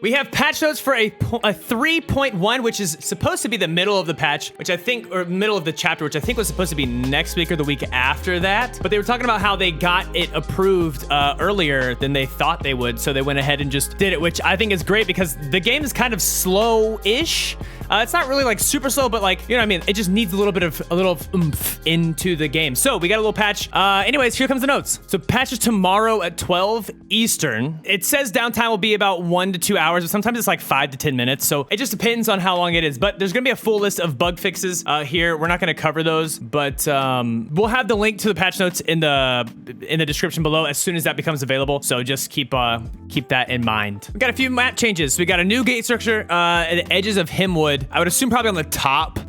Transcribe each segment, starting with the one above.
We have patch notes for a 3.1, which is supposed to be the middle of the patch, which I think, or middle of the chapter, which I think was supposed to be next week or the week after that. But they were talking about how they got it approved earlier than they thought they would. So they went ahead and just did it, which I think is great because the game is kind of slow-ish. It's not really like super slow, but like, you know what I mean? It just needs a little oomph into the game. So we got a little patch. Anyways, here comes the notes. So patch is tomorrow at 12 Eastern. It says downtime will be about 1 to 2 hours, but sometimes it's like 5 to 10 minutes. So it just depends on how long it is, but there's gonna be a full list of bug fixes here. We're not gonna cover those, but we'll have the link to the patch notes in the description below as soon as that becomes available. So just keep that in mind. We got a few map changes. We got a new gate structure at the edges of Hemwood. I would assume probably on the top.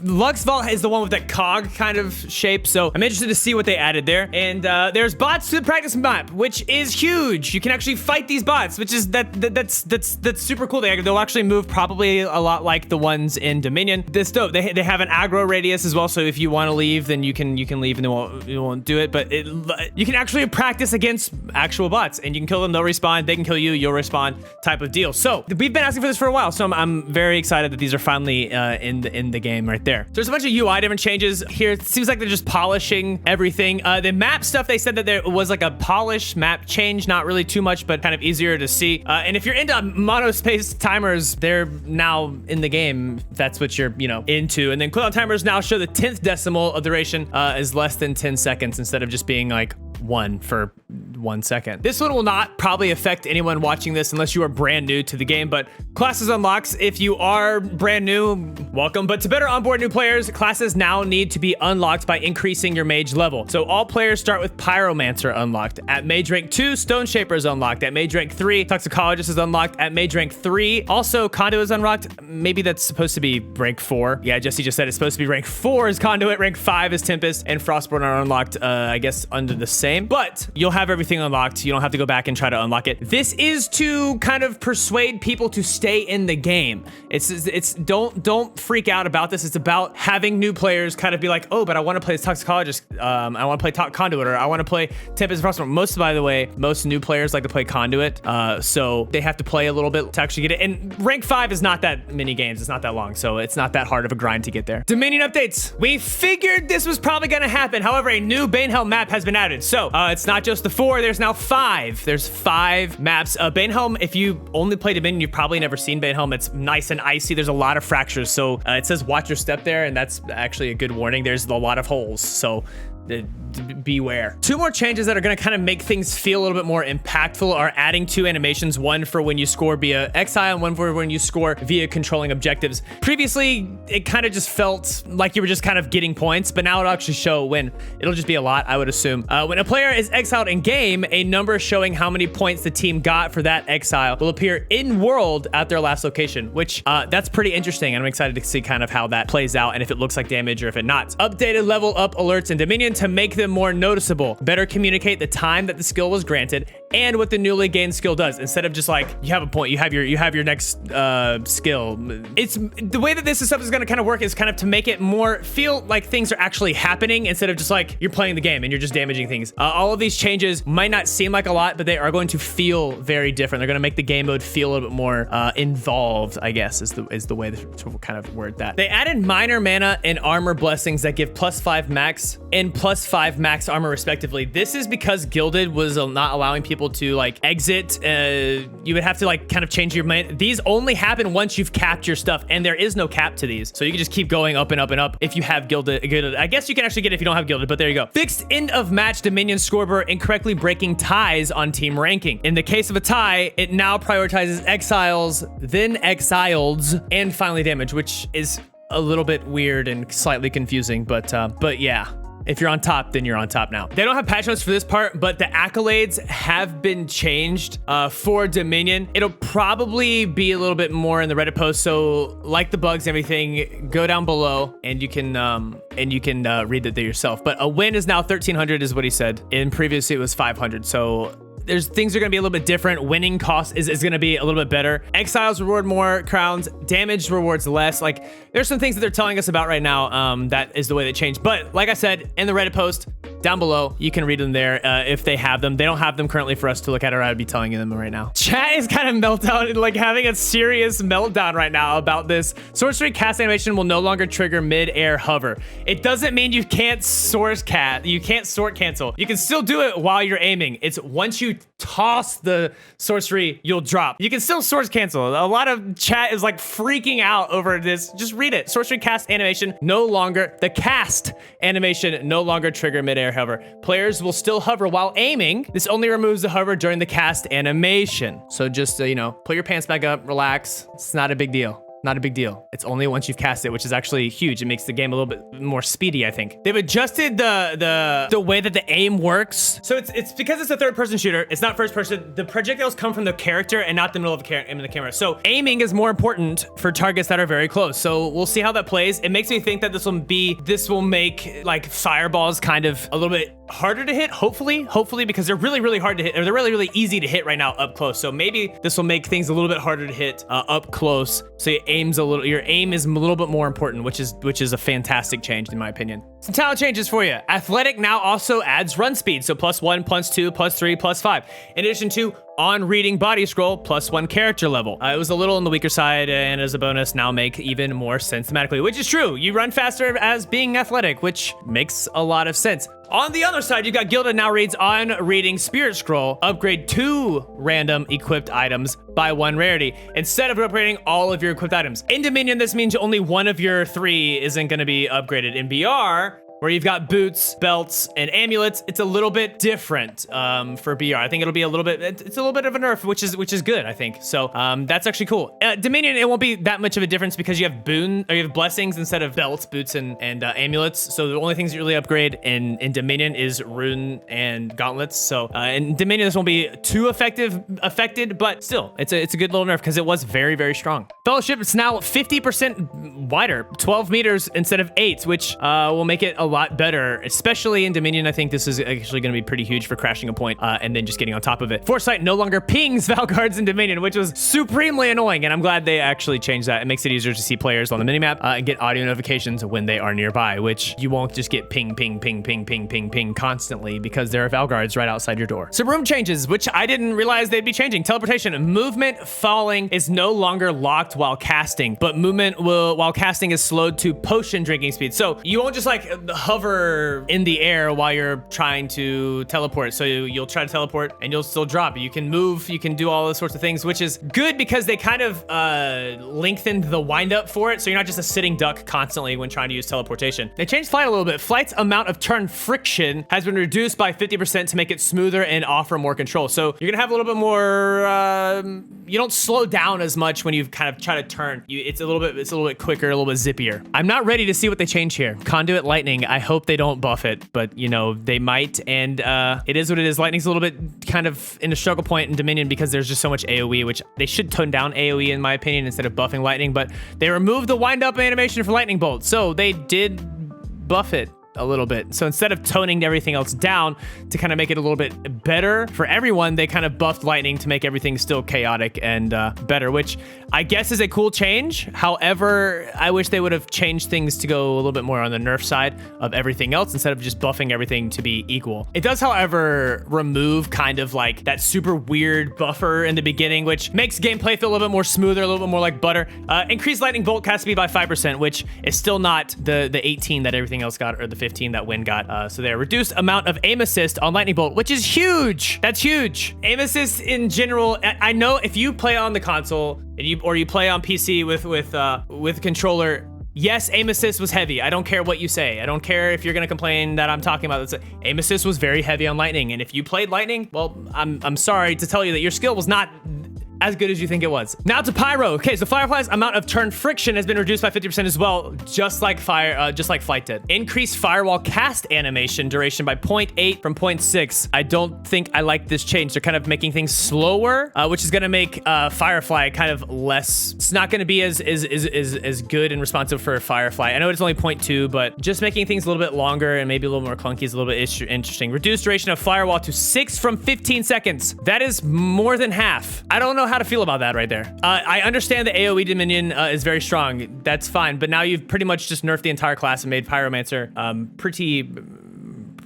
Lux Vault is the one with that cog kind of shape, so I'm interested to see what they added there. And there's bots to the practice map, which is huge. You can actually fight these bots, which is that's super cool. They'll actually move probably a lot like the ones in Dominion. This dope. They have an aggro radius as well, so if you want to leave, then you can leave and they won't do it. But you can actually practice against actual bots, and you can kill them. They'll respawn. They can kill you. You'll respawn. Type of deal. So we've been asking for this for a while, so I'm very excited that these are finally in the game right there. So there's a bunch of UI different changes here. It seems like they're just polishing everything. The map stuff, they said that there was like a polish map change, not really too much, but kind of easier to see. And if you're into monospace timers, they're now in the game. If that's what you're, into. And then cooldown timers now show the 10th decimal of duration is less than 10 seconds instead of just being like 1 for 1 second. This one will not probably affect anyone watching this unless you are brand new to the game, but classes unlocks. If you are brand new, welcome. But to better onboard new players, classes now need to be unlocked by increasing your mage level. So all players start with Pyromancer unlocked. At mage rank 2, Stone Shaper is unlocked. At mage rank 3, Toxicologist is unlocked. At mage rank 3, also Conduit is unlocked. Maybe that's supposed to be rank 4. Yeah, Jesse just said it's supposed to be rank 4 is Conduit, rank 5 is Tempest, and Frostborn are unlocked, I guess, under the same. But you'll have everything unlocked. You don't have to go back and try to unlock it. This is to kind of persuade people to stay in the game. It's don't freak out about this. It's about having new players kind of be like, oh, but I want to play this Toxicologist. I want to play Conduit, or I want to play Tempest and Frostborn. By the way, most new players like to play Conduit, so they have to play a little bit to actually get it. And rank 5 is not that many games. It's not that long, so it's not that hard of a grind to get there. Dominion updates. We figured this was probably going to happen. However, a new Banehelm map has been added. So it's not just the 4. There's now 5. There's 5 maps. Banehelm, if you only play Dominion, you've probably never seen Banehelm. It's nice and icy. There's a lot of fractures. So it says watch your step there, and that's actually a good warning. There's a lot of holes. So beware. 2 more changes that are going to kind of make things feel a little bit more impactful are adding 2 animations, one for when you score via exile and one for when you score via controlling objectives. Previously, it kind of just felt like you were just kind of getting points, but now it'll actually show when. It'll just be a lot, I would assume. When a player is exiled in game, a number showing how many points the team got for that exile will appear in world at their last location, which that's pretty interesting. And I'm excited to see kind of how that plays out and if it looks like damage or if it not. Updated level up alerts in Dominion to make them more noticeable. Better communicate the time that the skill was granted and what the newly gained skill does. Instead of just like, you have a point, you have your next skill. It's the way that this stuff is going to kind of work is kind of to make it more feel like things are actually happening instead of just like you're playing the game and you're just damaging things. All of these changes might not seem like a lot, but they are going to feel very different. They're going to make the game mode feel a little bit more involved, I guess is the way to kind of word that. They added minor mana and armor blessings that give +5 max and +5 max armor respectively. This is because Gilded was not allowing people to like exit. You would have to like kind of change your mind. These only happen once you've capped your stuff, and there is no cap to these, so you can just keep going up and up and up if you have Gilded. I guess you can actually get it if you don't have Gilded, but there you go. Fixed end of match Dominion scoreboard incorrectly breaking ties on team ranking. In the case of a tie, it now prioritizes exiles, then exileds, and finally damage, which is a little bit weird and slightly confusing, but yeah. If you're on top, then you're on top now. They don't have patch notes for this part, but the accolades have been changed for Dominion. It'll probably be a little bit more in the Reddit post. So like the bugs and everything, go down below and you can read that there yourself. But a win is now 1,300 is what he said. And previously it was 500. So things are going to be a little bit different. Winning cost is going to be a little bit better. Exiles reward more crowns. Damage rewards less. Like there's some things that they're telling us about right now. That is the way they changed. But like I said in the Reddit post, down below. You can read them there if they have them. They don't have them currently for us to look at, or I'd be telling you them right now. Chat is kind of meltdown, like having a serious meltdown right now about this. Sorcery cast animation will no longer trigger mid-air hover. It doesn't mean you can't sort cancel. You can still do it while you're aiming. It's once you toss the sorcery, you'll drop. You can still source cancel. A lot of chat is like freaking out over this. Just read it. Sorcery cast animation the cast animation no longer trigger mid-air hover. Players will still hover while aiming. This only removes the hover during the cast animation. So just, you know, put your pants back up, relax. It's not a big deal. Not a big deal. It's only once you've cast it, which is actually huge. It makes the game a little bit more speedy, I think. They've adjusted the way that the aim works. So it's because it's a third-person shooter. It's not first person. The projectiles come from the character and not the middle of the camera. So aiming is more important for targets that are very close. So we'll see how that plays. It makes me think that this will make like fireballs kind of a little bit harder to hit, hopefully, because they're really, really hard to hit, or they're really, really easy to hit right now up close. So maybe this will make things a little bit harder to hit up close. So your aim is a little bit more important, which is a fantastic change in my opinion. Some talent changes for you. Athletic now also adds run speed, so +1, +2, +3, +5. In addition to on reading body scroll, +1 character level. It was a little on the weaker side, and as a bonus now make even more sense thematically, which is true. You run faster as being athletic, which makes a lot of sense. On the other side, you got Gilda now reads on reading spirit scroll, upgrade 2 random equipped items by 1 rarity, instead of upgrading all of your equipped items. In Dominion, this means only 1 of your 3 isn't gonna be upgraded. In BR, where you've got boots, belts, and amulets, it's a little bit different for BR. I think it's a little bit of a nerf, which is good, I think. So that's actually cool. Dominion, it won't be that much of a difference because you have blessings instead of belts, boots, and amulets. So the only things that really upgrade in Dominion is Rune and gauntlets. So in Dominion, this won't be too affected, but still, it's a good little nerf because it was very, very strong. Fellowship is now 50% wider, 12 meters instead of 8, which will make it a lot better, especially in Dominion. I think this is actually going to be pretty huge for crashing a point and then just getting on top of it. Foresight no longer pings Valguards in Dominion, which was supremely annoying, and I'm glad they actually changed that. It makes it easier to see players on the minimap and get audio notifications when they are nearby, which you won't just get ping, ping, ping, ping, ping, ping, ping constantly because there are Valguards right outside your door. Some room changes, which I didn't realize they'd be changing. Teleportation. Movement falling is no longer locked while casting, but movement while casting is slowed to potion drinking speed. So you won't just like hover in the air while you're trying to teleport. So you'll try to teleport and you'll still drop. You can move, you can do all those sorts of things, which is good because they kind of lengthened the wind up for it. So you're not just a sitting duck constantly when trying to use teleportation. They changed flight a little bit. Flight's amount of turn friction has been reduced by 50% to make it smoother and offer more control. So you're gonna have a little bit more, you don't slow down as much when you kind of try to turn. It's a little bit quicker, a little bit zippier. I'm not ready to see what they change here. Conduit lightning, I hope they don't buff it, but you know, they might, and it is what it is. Lightning's a little bit kind of in a struggle point in Dominion because there's just so much AoE, which they should tone down AoE in my opinion instead of buffing lightning, but they removed the wind up animation for lightning bolt, so they did buff it a little bit. So instead of toning everything else down to kind of make it a little bit better for everyone, they kind of buffed lightning to make everything still chaotic and better, which I guess is a cool change. However, I wish they would have changed things to go a little bit more on the nerf side of everything else instead of just buffing everything to be equal. It does, however, remove kind of like that super weird buffer in the beginning, which makes gameplay feel a little bit more smoother, a little bit more like butter. Increased lightning bolt cast speed by 5%, which is still not the 18 that everything else got, or the 15 that Win got. So there, reduced amount of aim assist on lightning bolt, which is huge. That's huge. Aim assist in general, I know if you play on the console and you play on PC with controller, yes, aim assist was heavy. I don't care what you say. I don't care if you're gonna complain that I'm talking about this. Aim assist was very heavy on lightning, and if you played lightning, well, I'm sorry to tell you that your skill was not as good as you think it was. Now to Pyro. Okay, so Firefly's amount of turn friction has been reduced by 50% as well, just like Flight did. Increased Firewall cast animation duration by 0.8 from 0.6. I don't think I like this change. They're kind of making things slower, which is gonna make Firefly kind of less. It's not gonna be as good and responsive for Firefly. I know it's only 0.2, but just making things a little bit longer and maybe a little more clunky is a little bit interesting. Reduced duration of Firewall to 6 from 15 seconds. That is more than half. I don't know how to feel about that right there. I understand the AoE Dominion is very strong. That's fine, but now you've pretty much just nerfed the entire class and made Pyromancer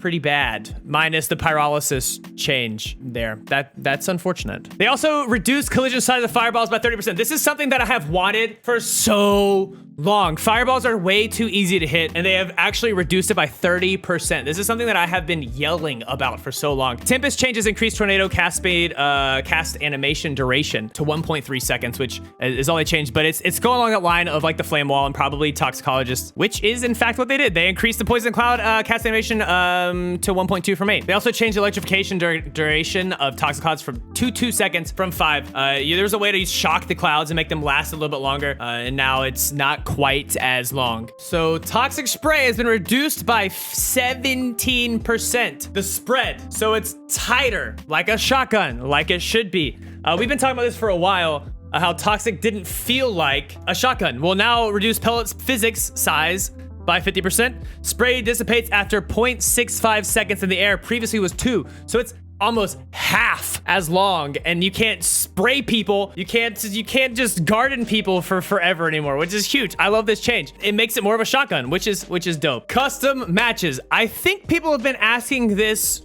pretty bad, minus the pyrolysis change there. That's unfortunate. They also reduced collision size of fireballs by 30%. This is something that I have wanted for so long. Fireballs are way too easy to hit, and they have actually reduced it by 30%. This is something that I have been yelling about for so long. Tempest changes increased tornado cast speed, cast animation duration to 1.3 seconds, which is all they changed, but it's going along that line of like the flame wall and probably toxicologist, which is in fact what they did. They increased the poison cloud cast animation to 1.2 from 8. They also changed electrification duration of toxicologists from 2 seconds from 5. There's a way to shock the clouds and make them last a little bit longer, and now it's not quite as long. So toxic spray has been reduced by 17%. The spread, so it's tighter, like a shotgun, like it should be. We've been talking about this for a while, how toxic didn't feel like a shotgun. Well, now reduce pellets physics size by 50%. Spray dissipates after 0.65 seconds in the air. Previously was 2, so it's almost half as long, and you can't spray people. You can't just garden people for forever anymore, which is huge. I love this change. It makes it more of a shotgun, which is dope. Custom matches. I think people have been asking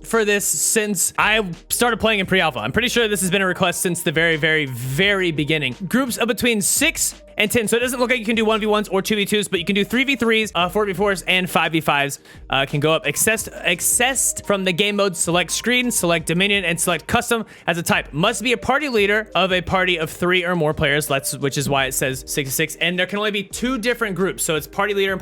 for this since I started playing in pre-alpha. I'm pretty sure this has been a request since the very, very, very beginning. Groups of between 6 and 10. So it doesn't look like you can do 1v1s or 2v2s, but you can do 3v3s, 4v4s, and 5v5s. Can go up. Accessed from the game mode, select screen, select Dominion, and select custom as a type. Must be a party leader of a party of 3 or more players, which is why it says 6-6. And there can only be 2 different groups. So it's party leader,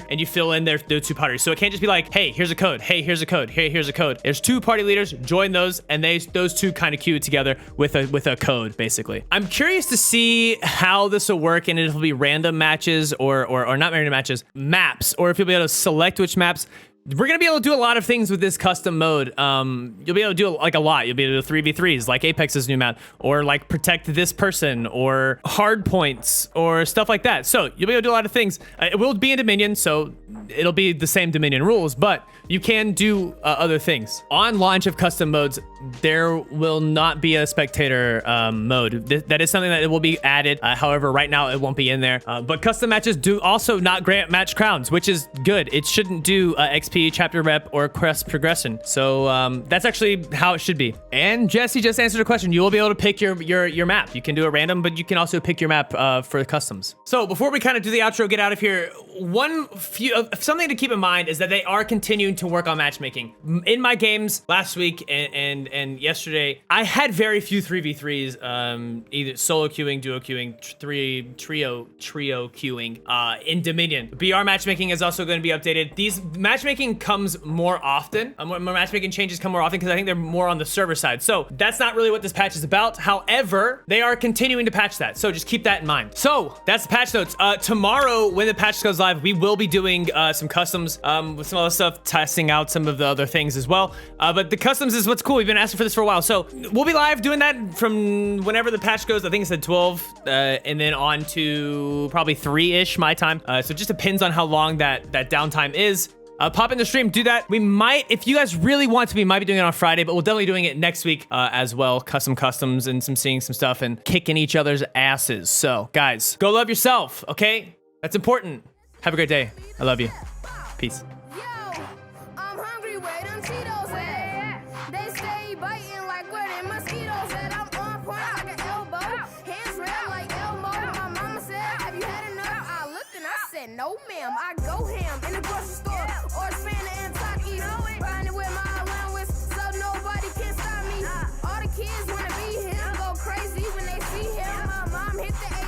and you fill in those 2 parties. So it can't just be like, hey, here's a code. Hey, here's a code. Hey, here's a code. There's 2 party leaders, join those, and those 2 kind of queue together with a code, basically. I'm curious to see how this will work, and it'll be random matches or not random matches, maps, or if you'll be able to select which maps. We're gonna be able to do a lot of things with this custom mode. You'll be able to do like a lot. You'll be able to do 3v3s like Apex's new map, or like protect this person, or hard points, or stuff like that. So you'll be able to do a lot of things. It will be in Dominion, so it'll be the same Dominion rules, but you can do other things. On launch of custom modes, there will not be a spectator mode. That is something that will be added. However, right now it won't be in there. But custom matches do also not grant match crowns, which is good. It shouldn't do XP, chapter rep, or quest progression. So that's actually how it should be. And Jesse just answered a question. You will be able to pick your map. You can do a random, but you can also pick your map for the customs. So before we kind of do the outro, get out of here, something to keep in mind is that they are continuing to work on matchmaking. In my games last week and yesterday, I had very few 3v3s, either solo queuing, duo queuing, trio queuing in Dominion. BR matchmaking is also going to be updated. These matchmaking comes more often. More matchmaking changes come more often because I think they're more on the server side. So that's not really what this patch is about. However, they are continuing to patch that. So just keep that in mind. So that's the patch notes. Tomorrow, when the patch goes live, we will be doing some customs with some other stuff, testing out some of the other things as well. But the customs is what's cool. We've been asking for this for a while. So we'll be live doing that from whenever the patch goes. I think it said 12 and then on to probably 3-ish my time. So it just depends on how long that downtime is. Pop in the stream, do that. We might, if you guys really want to, we might be doing it on Friday, but we'll definitely be doing it next week as well. Customs and seeing some stuff and kicking each other's asses. So guys, go love yourself, okay? That's important. Have a great day. I love you. Peace. No, ma'am, I go ham in the grocery store.